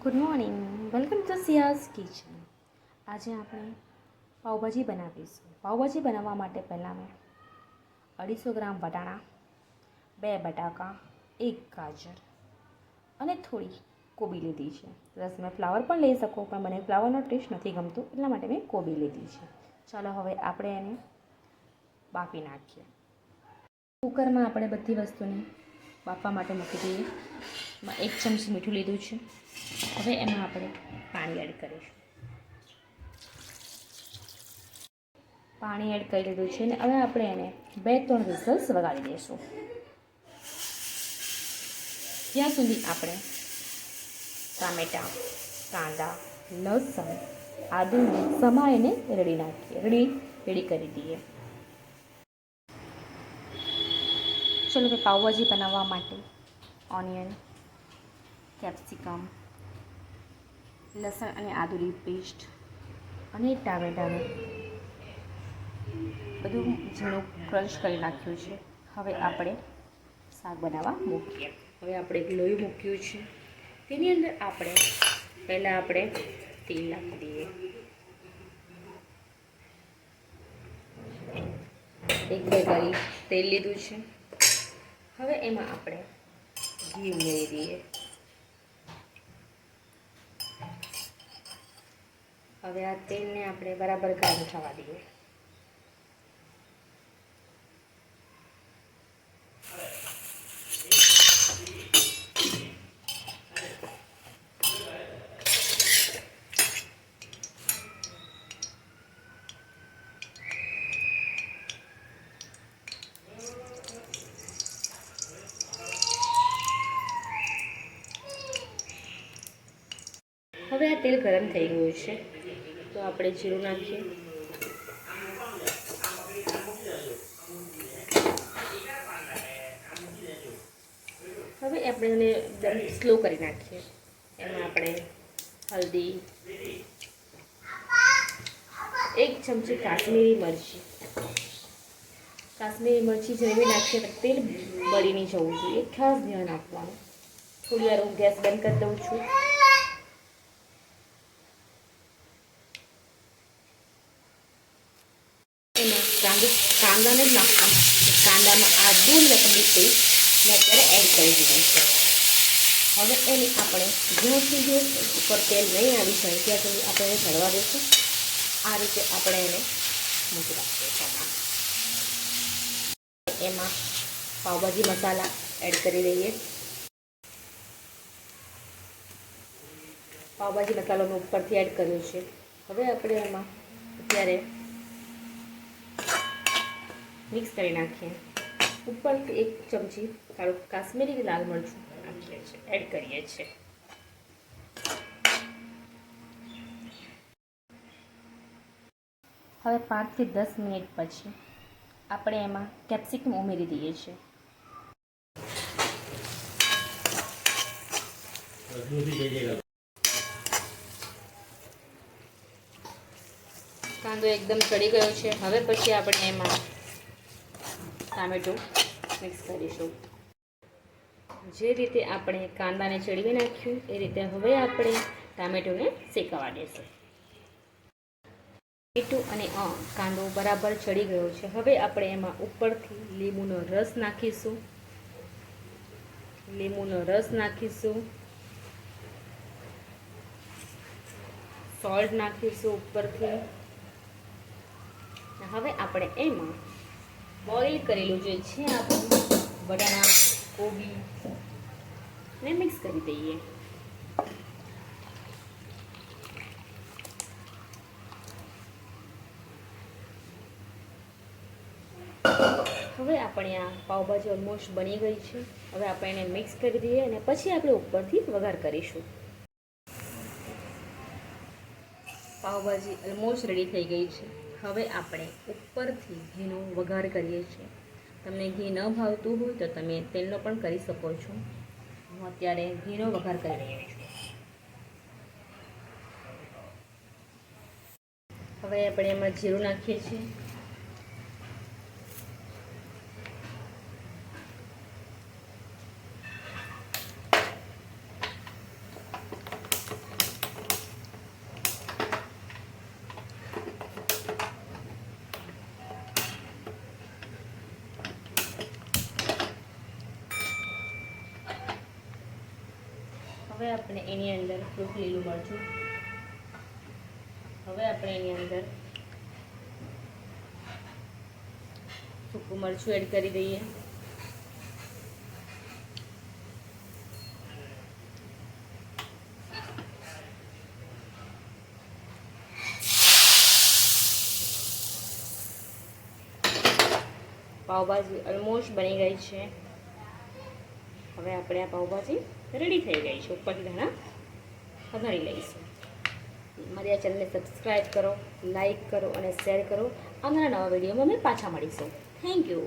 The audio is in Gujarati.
Good morning, welcome to Ciaz kitchen. આજે આપણે પાઉંભાજી બનાવીશું. પાઉંભાજી બનાવવા માટે પહેલાં મેં 250 ગ્રામ વટાણા, 2 બટાકા, 1 ગાજર અને થોડી કોબી લીધી છે. પ્લસ મેં ફ્લાવર પણ લઈ શકો, પણ મને ફ્લાવરનો ટેસ્ટ નથી ગમતો, એટલા માટે મેં કોબી લીધી છે. ચાલો હવે આપણે એને બાફી નાખીએ. કુકરમાં આપણે બધી વસ્તુને બાફવા માટે મૂકી દઈએ. 1 ચમચી મીઠું લીધું છે. હવે એમાં આપણે પાણી એડ કરીશું. પાણી એડ કરી લીધું છે અને હવે આપણે એને 2-3 વિસલ્સ વગાડી દઈશું. ત્યાં સુધી આપણે ટામેટાં, કાંદા, લસણ, આદુને સમારીને રેડી કરી દઈએ. ચલો કે પાઉંભાજી બનાવવા માટે ઓનિયન, કેપ્સિકમ, લસણ અને આદુની પેસ્ટ અને ટામેટાનું બધું ઝીણું ક્રશ કરી નાખ્યું છે. હવે આપણે શાક બનાવવા મૂકીએ. હવે આપણે એક લોહી મૂક્યું છે, તેની અંદર પહેલાં આપણે તેલ નાખી દઈએ. 1-2 ગાળી તેલ લીધું છે. હવે એમાં આપણે ઘી ઉમેરી દઈએ. હવે આ તેલને આપણે બરાબર ગરમ થવા દઈએ. હવે આ તેલ ગરમ થઈ ગયું છે, તો આપણે જીરું નાખીએ. હવે આપણે એને એકદમ સ્લો કરી નાખીએ. એમાં આપણે હલ્દી, 1 ચમચી કાશ્મીરી મરચી જેવી નાખીએ તો તેલ બળી નહીં જવું જોઈએ, ખાસ ધ્યાન આપવાનું. થોડી વાર હું ગેસ બંધ કરી દઉં છું. એમાં કાંદાને જ નાખવાનું. કાંદામાં આદુ લસણની પેસ્ટ મેં અત્યારે એડ કરી દીધી છે. હવે એને આપણે જ્યાં સુધી ઉપર તેલ નહીં આવી જાય ત્યાં સુધી આપણે એને ચડવા દઈશું. આ રીતે આપણે એને મૂકી રાખીએ. એમાં પાઉંભાજી મસાલા એડ કરી દઈએ. પાઉંભાજી મસાલો મેં ઉપરથી એડ કર્યો છે. હવે આપણે એમાં અત્યારે મિક્સ કરી નાખીએ. ઉપરથી 1 ચમચી કાશ્મીરી લાલ મરચું એડ કરીએ છીએ. હવે 5 થી 10 મિનિટ પછી આપણે એમાં કેપ્સિકમ ઉમેરી દઈએ છીએ. કાંદો એકદમ ચડી ગયો છે. હવે પછી આપણે એમાં ટામેટું મિક્સ કરીશું. જે રીતે આપણે કાંદાને ચડવી નાખ્યું એ રીતે હવે આપણે ટામેટુંને શેકાવા દઈશું. ટામેટું અને કાંદો બરાબર ચડી ગયો છે. હવે આપણે એમાં ઉપરથી લીંબુનો રસ નાખીશું. સોલ્ટ નાખીશું ઉપરથી. હવે આપણે એમાં બોઇલ કરેલું જે છે આપણું વટાણા, કોબી ને મિક્સ કરી દઈએ. હવે આપણે આ પાઉંભાજી ઓલમોસ્ટ બની ગઈ છે. હવે આપણે એને મિક્સ કરી દઈએ અને પછી આપણે ઉપરથી વઘાર કરીશું. પાઉંભાજી ઓલમોસ્ટ રેડી થઈ ગઈ છે. હવે આપણે ઉપરથી ઘીનો વઘાર કરીએ છીએ. તમને ઘી ન ભાવતું હોય તો તમે તેલનો પણ કરી શકો છો. હું અત્યારે ઘીનો વઘાર કરી રહી છું. હવે આપણે એમાં જીરું નાખીએ છીએ. હવે આપણે એની અંદર થોડુંક લીલું મરચું, હવે આપણે એની અંદર સૂકું મરચું એડ કરી દઈએ. પાવભાજી ઓલમોસ્ટ બની ગઈ છે. હવે આપણે આ પાવભાજી રેડી થઈ ગઈ છે. ઉપરથી ધાણા વઘારી લઈશું. મારી આ ચેનલને સબસ્ક્રાઈબ કરો, લાઈક કરો અને શેર કરો. આવનારા નવા વિડીયોમાં અમે પાછા મળીશું. Thank you.